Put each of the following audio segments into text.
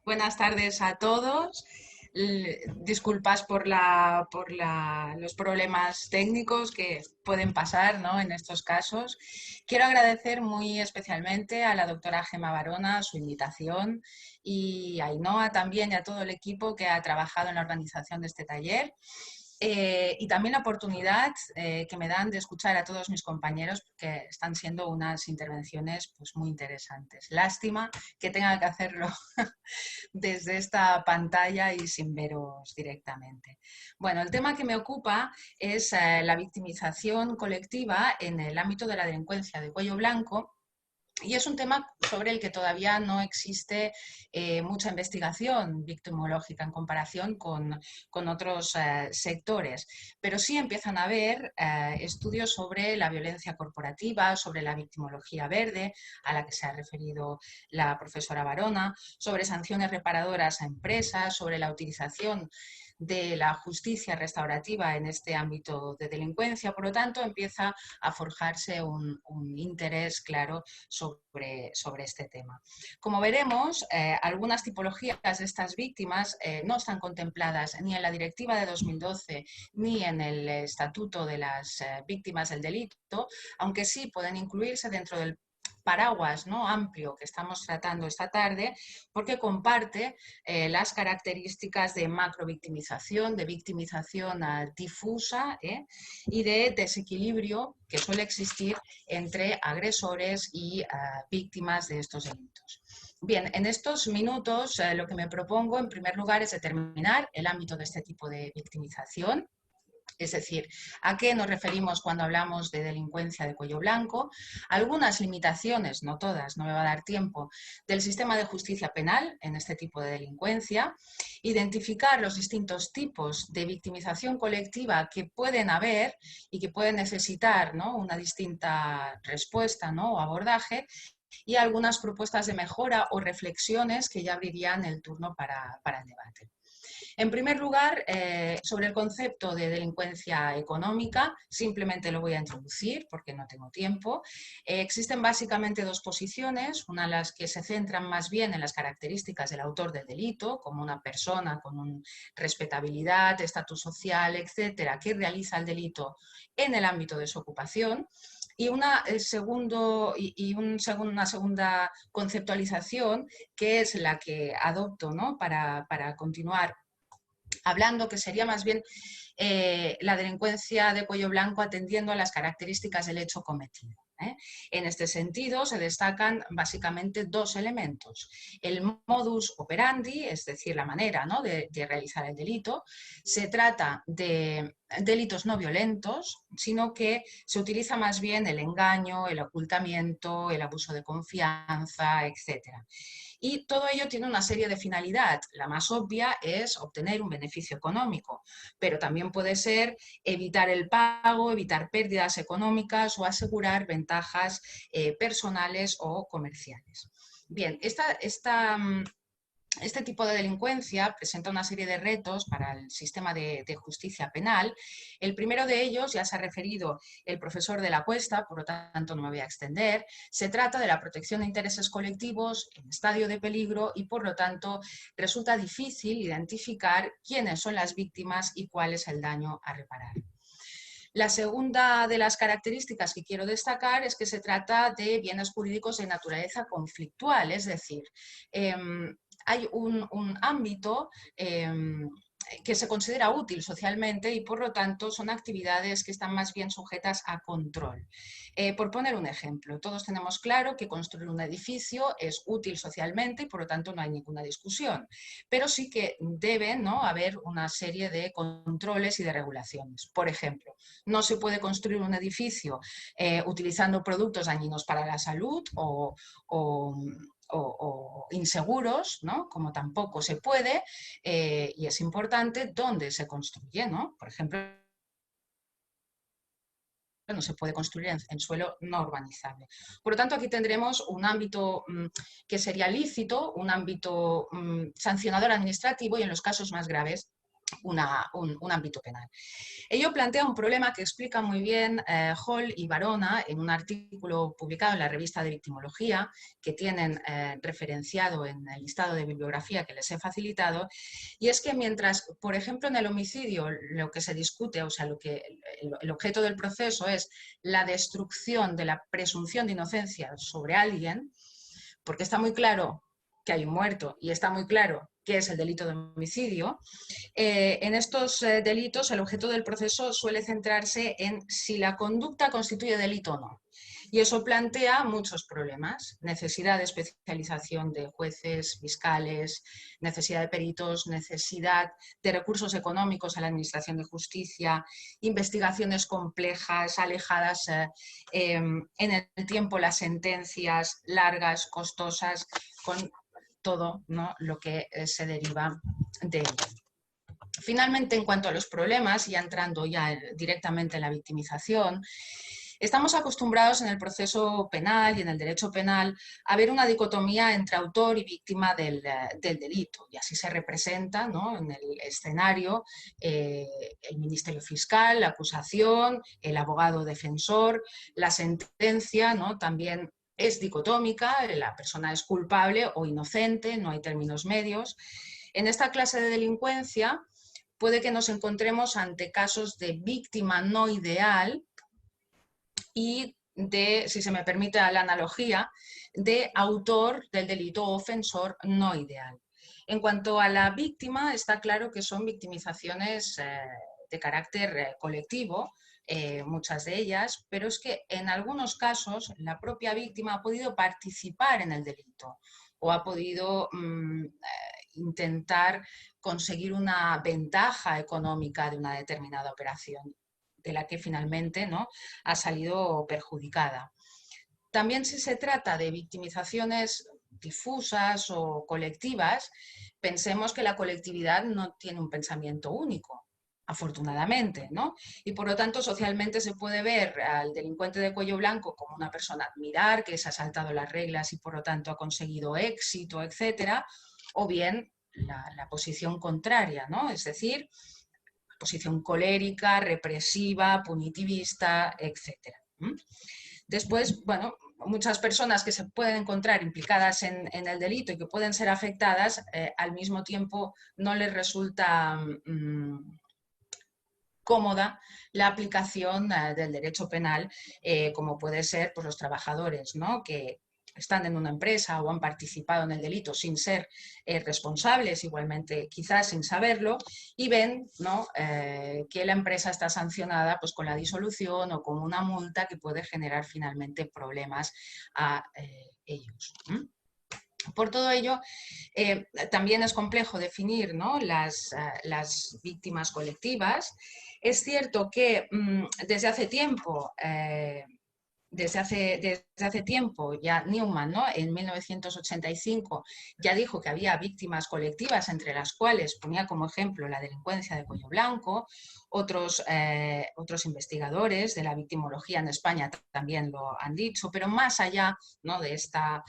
Buenas tardes a todos. Disculpas por los problemas técnicos que pueden pasar, ¿no?, en estos casos. Quiero agradecer muy especialmente a la doctora Gemma Barona su invitación y a Ainhoa también y a todo el equipo que ha trabajado en la organización de este taller. Y también la oportunidad que me dan de escuchar a todos mis compañeros, que están siendo unas intervenciones pues, muy interesantes. Lástima que tenga que hacerlo desde esta pantalla y sin veros directamente. Bueno, el tema que me ocupa es la victimización colectiva en el ámbito de la delincuencia de cuello blanco. Y es un tema sobre el que todavía no existe mucha investigación victimológica en comparación con otros sectores, pero sí empiezan a haber estudios sobre la violencia corporativa, sobre la victimología verde, a la que se ha referido la profesora Barona, sobre sanciones reparadoras a empresas, sobre la utilización de la justicia restaurativa en este ámbito de delincuencia. Por lo tanto, empieza a forjarse un interés claro sobre este tema. Como veremos, algunas tipologías de estas víctimas no están contempladas ni en la Directiva de 2012 ni en el Estatuto de las Víctimas del Delito, aunque sí pueden incluirse dentro del paraguas, ¿no?, amplio que estamos tratando esta tarde, porque comparte las características de macrovictimización, de victimización difusa y de desequilibrio que suele existir entre agresores y víctimas de estos delitos. Bien, en estos minutos lo que me propongo en primer lugar es determinar el ámbito de este tipo de victimización. Es decir, ¿a qué nos referimos cuando hablamos de delincuencia de cuello blanco? Algunas limitaciones, no todas, no me va a dar tiempo, del sistema de justicia penal en este tipo de delincuencia, identificar los distintos tipos de victimización colectiva que pueden haber y que pueden necesitar, ¿no?, una distinta respuesta, ¿no?, o abordaje, y algunas propuestas de mejora o reflexiones que ya abrirían el turno para el debate. En primer lugar, sobre el concepto de delincuencia económica, simplemente lo voy a introducir porque no tengo tiempo. Existen básicamente dos posiciones, una de las que se centran más bien en las características del autor del delito, como una persona con respetabilidad, estatus social, etcétera, que realiza el delito en el ámbito de su ocupación. Y una segunda conceptualización, que es la que adopto, ¿no?, para continuar hablando, que sería más bien la delincuencia de cuello blanco atendiendo a las características del hecho cometido. En este sentido, se destacan básicamente dos elementos. El modus operandi, es decir, la manera, ¿no?, de realizar el delito. Se trata de delitos no violentos, sino que se utiliza más bien el engaño, el ocultamiento, el abuso de confianza, etcétera. Y todo ello tiene una serie de finalidades. La más obvia es obtener un beneficio económico, pero también puede ser evitar el pago, evitar pérdidas económicas o asegurar ventajas personales o comerciales. Bien, este tipo de delincuencia presenta una serie de retos para el sistema de justicia penal. El primero de ellos, ya se ha referido el profesor de la Cuesta, por lo tanto no me voy a extender. Se trata de la protección de intereses colectivos en estadio de peligro y, por lo tanto, resulta difícil identificar quiénes son las víctimas y cuál es el daño a reparar. La segunda de las características que quiero destacar es que se trata de bienes jurídicos de naturaleza conflictual, es decir, hay un ámbito que se considera útil socialmente y por lo tanto son actividades que están más bien sujetas a control. Por poner un ejemplo, todos tenemos claro que construir un edificio es útil socialmente y por lo tanto no hay ninguna discusión, pero sí que deben, ¿no?, haber una serie de controles y de regulaciones. Por ejemplo, no se puede construir un edificio utilizando productos dañinos para la salud o inseguros, ¿no?, como tampoco se puede, y es importante dónde se construye, ¿no? Por ejemplo, no se puede construir en suelo no urbanizable. Por lo tanto, aquí tendremos un ámbito que sería lícito, un ámbito sancionador administrativo y en los casos más graves un ámbito penal. Ello plantea un problema que explica muy bien Hall y Varona en un artículo publicado en la revista de Victimología, que tienen referenciado en el listado de bibliografía que les he facilitado, y es que mientras, por ejemplo, en el homicidio lo que se discute, o sea, el objeto del proceso es la destrucción de la presunción de inocencia sobre alguien, porque está muy claro que hay un muerto y está muy claro qué es el delito de homicidio, en estos delitos el objeto del proceso suele centrarse en si la conducta constituye delito o no. Y eso plantea muchos problemas: necesidad de especialización de jueces, fiscales, necesidad de peritos, necesidad de recursos económicos a la administración de justicia, investigaciones complejas, alejadas en el tiempo, las sentencias largas, costosas, con todo, ¿no?, lo que se deriva de ello. Finalmente, en cuanto a los problemas, ya entrando ya directamente en la victimización, estamos acostumbrados en el proceso penal y en el derecho penal a ver una dicotomía entre autor y víctima del delito, y así se representa, ¿no?, en el escenario el Ministerio Fiscal, la acusación, el abogado defensor, la sentencia, ¿no?, también es dicotómica, la persona es culpable o inocente, no hay términos medios. En esta clase de delincuencia puede que nos encontremos ante casos de víctima no ideal y de, si se me permite la analogía, de autor del delito o ofensor no ideal. En cuanto a la víctima, está claro que son victimizaciones de carácter colectivo, muchas de ellas, pero es que en algunos casos la propia víctima ha podido participar en el delito o ha podido intentar conseguir una ventaja económica de una determinada operación, de la que finalmente, ¿no?, ha salido perjudicada. También, si se trata de victimizaciones difusas o colectivas, pensemos que la colectividad no tiene un pensamiento único, afortunadamente, ¿no? Y por lo tanto, socialmente se puede ver al delincuente de cuello blanco como una persona a admirar, que se ha saltado las reglas y por lo tanto ha conseguido éxito, etcétera, o bien la posición contraria, ¿no? Es decir, posición colérica, represiva, punitivista, etc. Después, bueno, muchas personas que se pueden encontrar implicadas en el delito y que pueden ser afectadas, al mismo tiempo no les resulta cómoda la aplicación del derecho penal, como puede ser, pues, los trabajadores, ¿no?, que están en una empresa o han participado en el delito sin ser responsables, igualmente quizás sin saberlo, y ven, ¿no?, que la empresa está sancionada, pues, con la disolución o con una multa que puede generar finalmente problemas a ellos. Por todo ello, también es complejo definir, ¿no?, las víctimas colectivas. Es cierto que desde hace tiempo ya Newman, ¿no?, en 1985 ya dijo que había víctimas colectivas, entre las cuales ponía como ejemplo la delincuencia de cuello blanco. Otros investigadores de la victimología en España también lo han dicho, pero más allá, ¿no?, de esta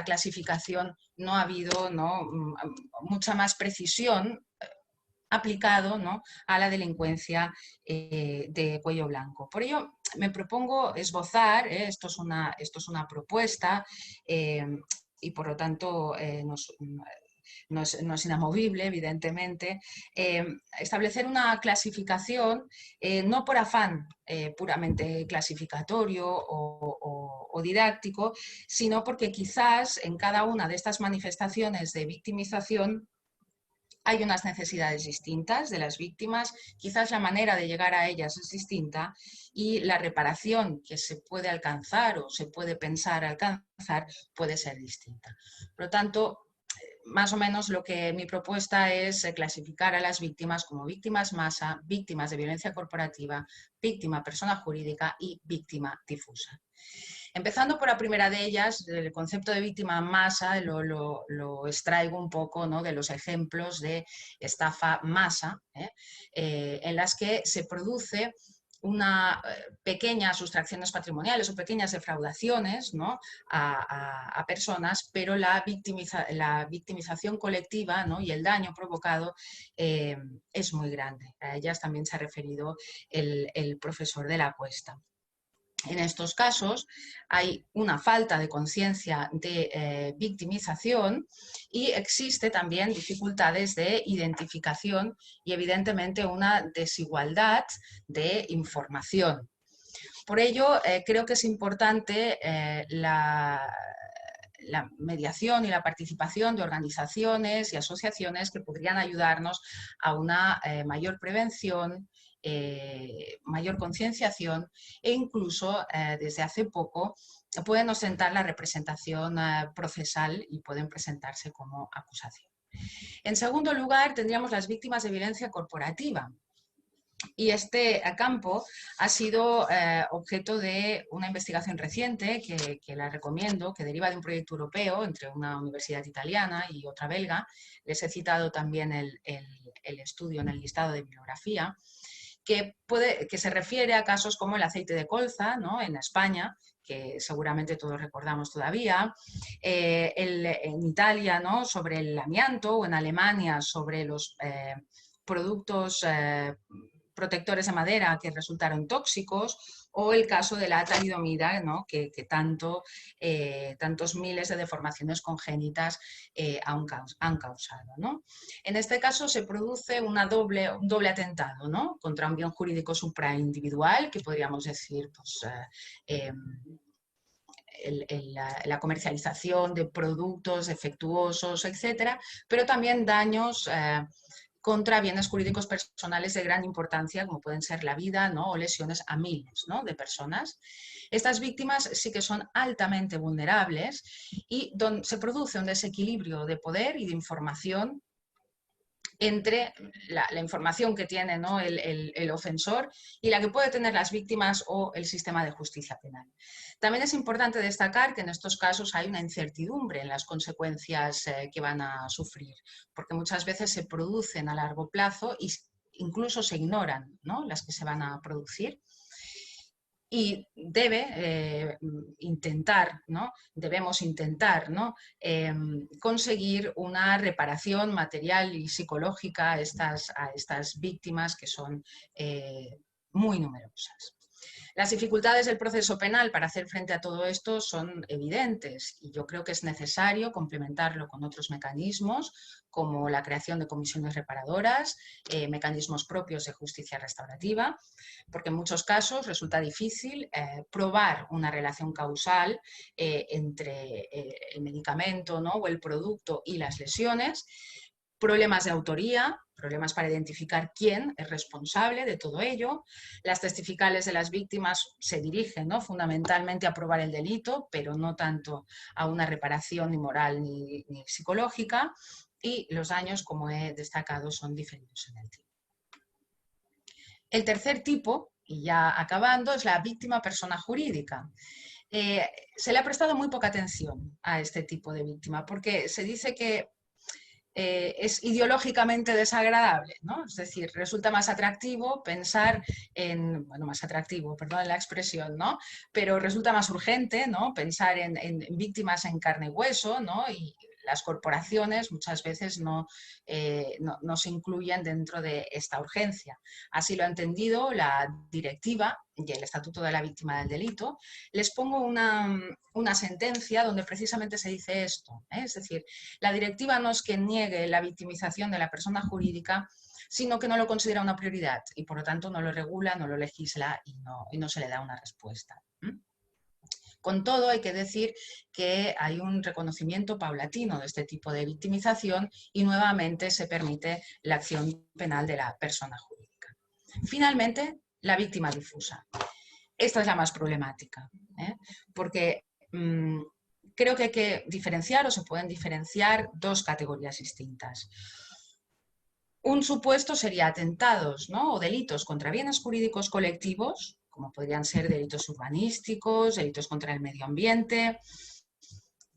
clasificación no ha habido, ¿no?, mucha más precisión aplicado, ¿no?, a la delincuencia de cuello blanco. Por ello, me propongo esbozar, esto es una propuesta y por lo tanto no es inamovible, evidentemente, establecer una clasificación, no por afán puramente clasificatorio o didáctico, sino porque quizás en cada una de estas manifestaciones de victimización hay unas necesidades distintas de las víctimas, quizás la manera de llegar a ellas es distinta y la reparación que se puede alcanzar o se puede pensar alcanzar puede ser distinta. Por lo tanto, más o menos mi propuesta es clasificar a las víctimas como víctimas masa, víctimas de violencia corporativa, víctima persona jurídica y víctima difusa. Empezando por la primera de ellas, el concepto de víctima masa lo extraigo un poco, ¿no?, de los ejemplos de estafa masa, en las que se produce pequeñas sustracciones patrimoniales o pequeñas defraudaciones, ¿no?, a personas, pero la victimización colectiva, ¿no?, y el daño provocado es muy grande. A ellas también se ha referido el profesor de la Cuesta. En estos casos hay una falta de conciencia de victimización y existe también dificultades de identificación y evidentemente una desigualdad de información. Por ello, creo que es importante la mediación y la participación de organizaciones y asociaciones que podrían ayudarnos a una mayor prevención, mayor concienciación e incluso desde hace poco pueden ostentar la representación procesal y pueden presentarse como acusación. En segundo lugar, tendríamos las víctimas de violencia corporativa. Y este campo ha sido objeto de una investigación reciente que la recomiendo, que deriva de un proyecto europeo entre una universidad italiana y otra belga. Les he citado también el estudio en el listado de bibliografía, que se refiere a casos como el aceite de colza, ¿no?, en España, que seguramente todos recordamos todavía, en Italia, ¿no?, sobre el amianto, o en Alemania sobre los productos protectores de madera que resultaron tóxicos, o el caso de la talidomida, ¿no?, que tantos miles de deformaciones congénitas han causado, ¿no? En este caso se produce un doble atentado, ¿no?, contra un bien jurídico supraindividual, que podríamos decir, pues, la comercialización de productos defectuosos, etcétera, pero también daños contra bienes jurídicos personales de gran importancia, como pueden ser la vida, ¿no?, o lesiones a miles, ¿no?, de personas. Estas víctimas sí que son altamente vulnerables y se produce un desequilibrio de poder y de información entre la información que tiene, ¿no?, el ofensor y la que puede tener las víctimas o el sistema de justicia penal. También es importante destacar que en estos casos hay una incertidumbre en las consecuencias que van a sufrir, porque muchas veces se producen a largo plazo e incluso se ignoran, ¿no?, las que se van a producir. Y debemos intentar, ¿no?, conseguir una reparación material y psicológica a estas víctimas, que son muy numerosas. Las dificultades del proceso penal para hacer frente a todo esto son evidentes y yo creo que es necesario complementarlo con otros mecanismos, como la creación de comisiones reparadoras, mecanismos propios de justicia restaurativa, porque en muchos casos resulta difícil probar una relación causal entre el medicamento, ¿no?, o el producto y las lesiones. Problemas de autoría, problemas para identificar quién es responsable de todo ello. Las testificales de las víctimas se dirigen, ¿no?, fundamentalmente a probar el delito, pero no tanto a una reparación ni moral ni psicológica. Y los daños, como he destacado, son diferidos en el tiempo. El tercer tipo, y ya acabando, es la víctima persona jurídica. Se le ha prestado muy poca atención a este tipo de víctima, porque se dice que es ideológicamente desagradable, ¿no? Es decir, resulta más atractivo pensar más atractivo, perdón la expresión, ¿no?, pero resulta más urgente, ¿no?, pensar en víctimas en carne y hueso, ¿no?, y las corporaciones muchas veces no se incluyen dentro de esta urgencia. Así lo ha entendido la directiva y el Estatuto de la Víctima del Delito. Les pongo una sentencia donde precisamente se dice esto, ¿eh? Es decir, la directiva no es que niegue la victimización de la persona jurídica, sino que no lo considera una prioridad y por lo tanto no lo regula, no lo legisla y no se le da una respuesta. Con todo, hay que decir que hay un reconocimiento paulatino de este tipo de victimización y nuevamente se permite la acción penal de la persona jurídica. Finalmente, la víctima difusa. Esta es la más problemática, porque creo que hay que diferenciar, o se pueden diferenciar, dos categorías distintas. Un supuesto sería atentados, ¿no?, o delitos contra bienes jurídicos colectivos, como podrían ser delitos urbanísticos, delitos contra el medio ambiente,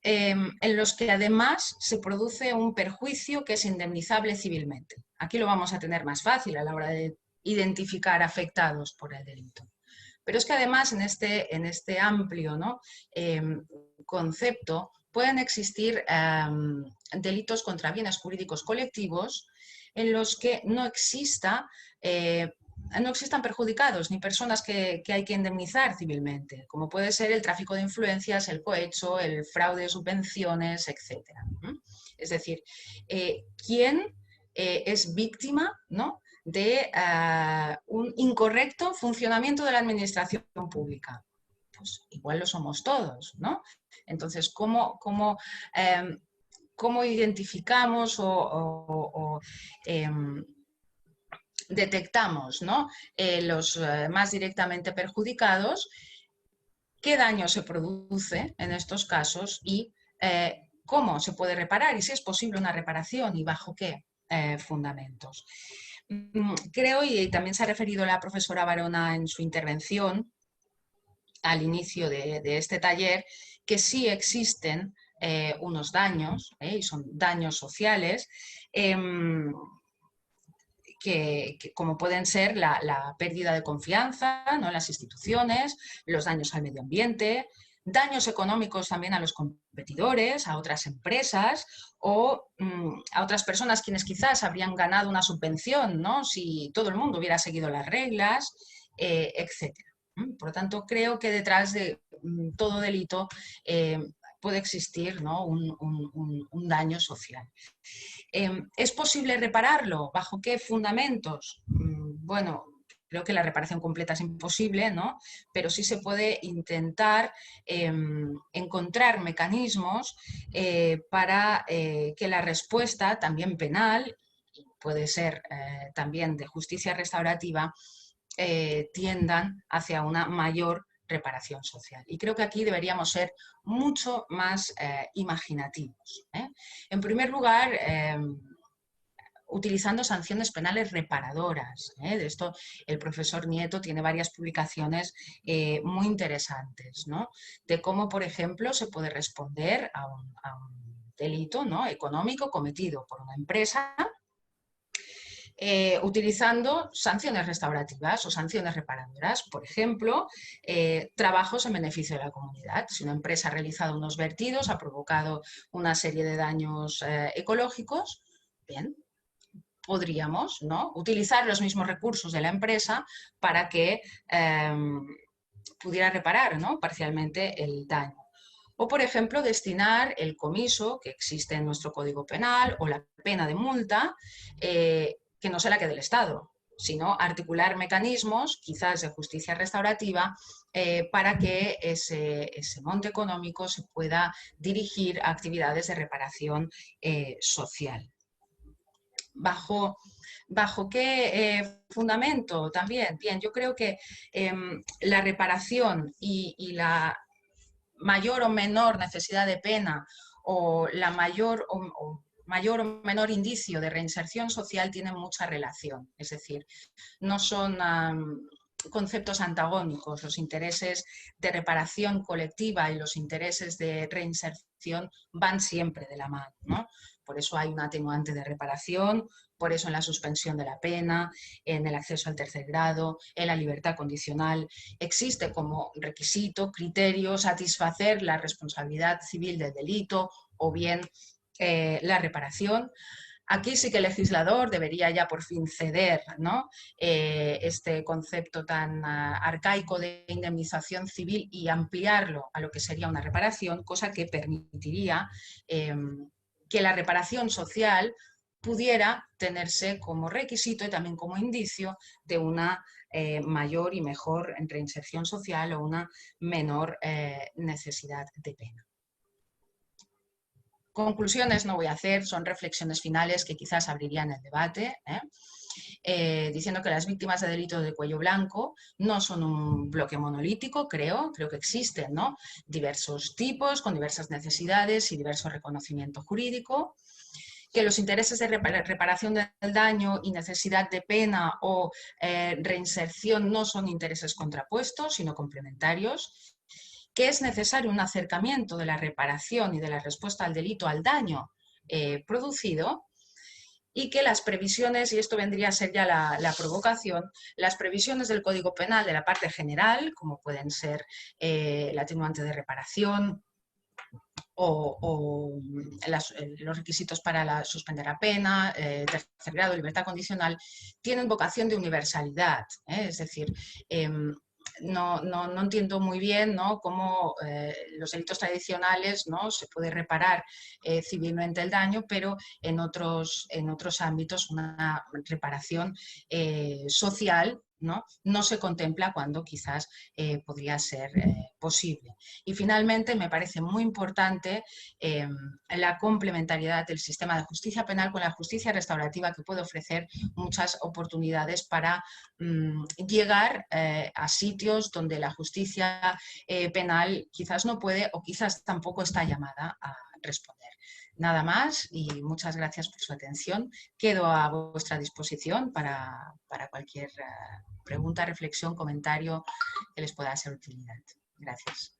en los que además se produce un perjuicio que es indemnizable civilmente. Aquí lo vamos a tener más fácil a la hora de identificar afectados por el delito. Pero es que además en este amplio, ¿no?, concepto pueden existir delitos contra bienes jurídicos colectivos en los que no existan perjudicados ni personas que hay que indemnizar civilmente, como puede ser el tráfico de influencias, el cohecho, el fraude de subvenciones, etc. Es decir, ¿quién es víctima, ¿no?, de un incorrecto funcionamiento de la administración pública? Pues igual lo somos todos, ¿no? Entonces, ¿cómo identificamos o detectamos, ¿no?, los más directamente perjudicados, qué daño se produce en estos casos y cómo se puede reparar y si es posible una reparación y bajo qué fundamentos? Creo, y también se ha referido la profesora Barona en su intervención al inicio de este taller, que sí existen unos daños, y son daños sociales, que como pueden ser la pérdida de confianza, ¿no?, en las instituciones, los daños al medio ambiente, daños económicos también a los competidores, a otras empresas o a otras personas quienes quizás habrían ganado una subvención, ¿no?, si todo el mundo hubiera seguido las reglas, etc. Por lo tanto, creo que detrás de todo delito puede existir, ¿no?, un daño social. ¿Es posible repararlo? ¿Bajo qué fundamentos? Bueno, creo que la reparación completa es imposible, ¿no?, pero sí se puede intentar encontrar mecanismos para que la respuesta, también penal, puede ser también de justicia restaurativa, tiendan hacia una mayor reparación social. Y creo que aquí deberíamos ser mucho más imaginativos. En primer lugar, utilizando sanciones penales reparadoras. De esto el profesor Nieto tiene varias publicaciones muy interesantes, ¿no?, de cómo, por ejemplo, se puede responder a un delito, ¿no?, económico cometido por una empresa utilizando sanciones restaurativas o sanciones reparadoras. Por ejemplo, trabajos en beneficio de la comunidad. Si una empresa ha realizado unos vertidos, ha provocado una serie de daños ecológicos, bien, podríamos, ¿no?, utilizar los mismos recursos de la empresa para que pudiera reparar, ¿no?, parcialmente el daño. O, por ejemplo, destinar el comiso que existe en nuestro Código Penal o la pena de multa, que no sea la que del Estado, sino articular mecanismos, quizás de justicia restaurativa, para que ese monte económico se pueda dirigir a actividades de reparación social. ¿Bajo qué fundamento también? Bien, yo creo que la reparación y la mayor o menor necesidad de pena o la mayor o menor indicio de reinserción social tienen mucha relación. Es decir, no son conceptos antagónicos. Los intereses de reparación colectiva y los intereses de reinserción van siempre de la mano, ¿no? Por eso hay un atenuante de reparación, por eso en la suspensión de la pena, en el acceso al tercer grado, en la libertad condicional, existe como requisito, criterio, satisfacer la responsabilidad civil del delito o bien la reparación. Aquí sí que el legislador debería ya por fin ceder, ¿no?, este concepto tan arcaico de indemnización civil y ampliarlo a lo que sería una reparación, cosa que permitiría que la reparación social pudiera tenerse como requisito y también como indicio de una mayor y mejor reinserción social o una menor necesidad de pena. Conclusiones no voy a hacer, son reflexiones finales que quizás abrirían el debate, diciendo que las víctimas de delitos de cuello blanco no son un bloque monolítico, creo que existen, ¿no?, diversos tipos, con diversas necesidades y diverso reconocimiento jurídico, que los intereses de reparación del daño y necesidad de pena o reinserción no son intereses contrapuestos, sino complementarios, que es necesario un acercamiento de la reparación y de la respuesta al delito, al daño producido, y que las previsiones, y esto vendría a ser ya la provocación, las previsiones del Código Penal de la parte general, como pueden ser el atenuante de reparación, o los requisitos para suspender la pena, tercer grado, libertad condicional, tienen vocación de universalidad. Es decir, no entiendo muy bien, ¿no?, cómo los delitos tradicionales, ¿no?, se puede reparar civilmente el daño, pero en otros ámbitos una reparación social no se contempla cuando quizás podría ser posible. Y finalmente me parece muy importante la complementariedad del sistema de justicia penal con la justicia restaurativa, que puede ofrecer muchas oportunidades para llegar a sitios donde la justicia penal quizás no puede o quizás tampoco está llamada a responder. Nada más y muchas gracias por su atención. Quedo a vuestra disposición para cualquier pregunta, reflexión, comentario que les pueda ser de utilidad. Gracias.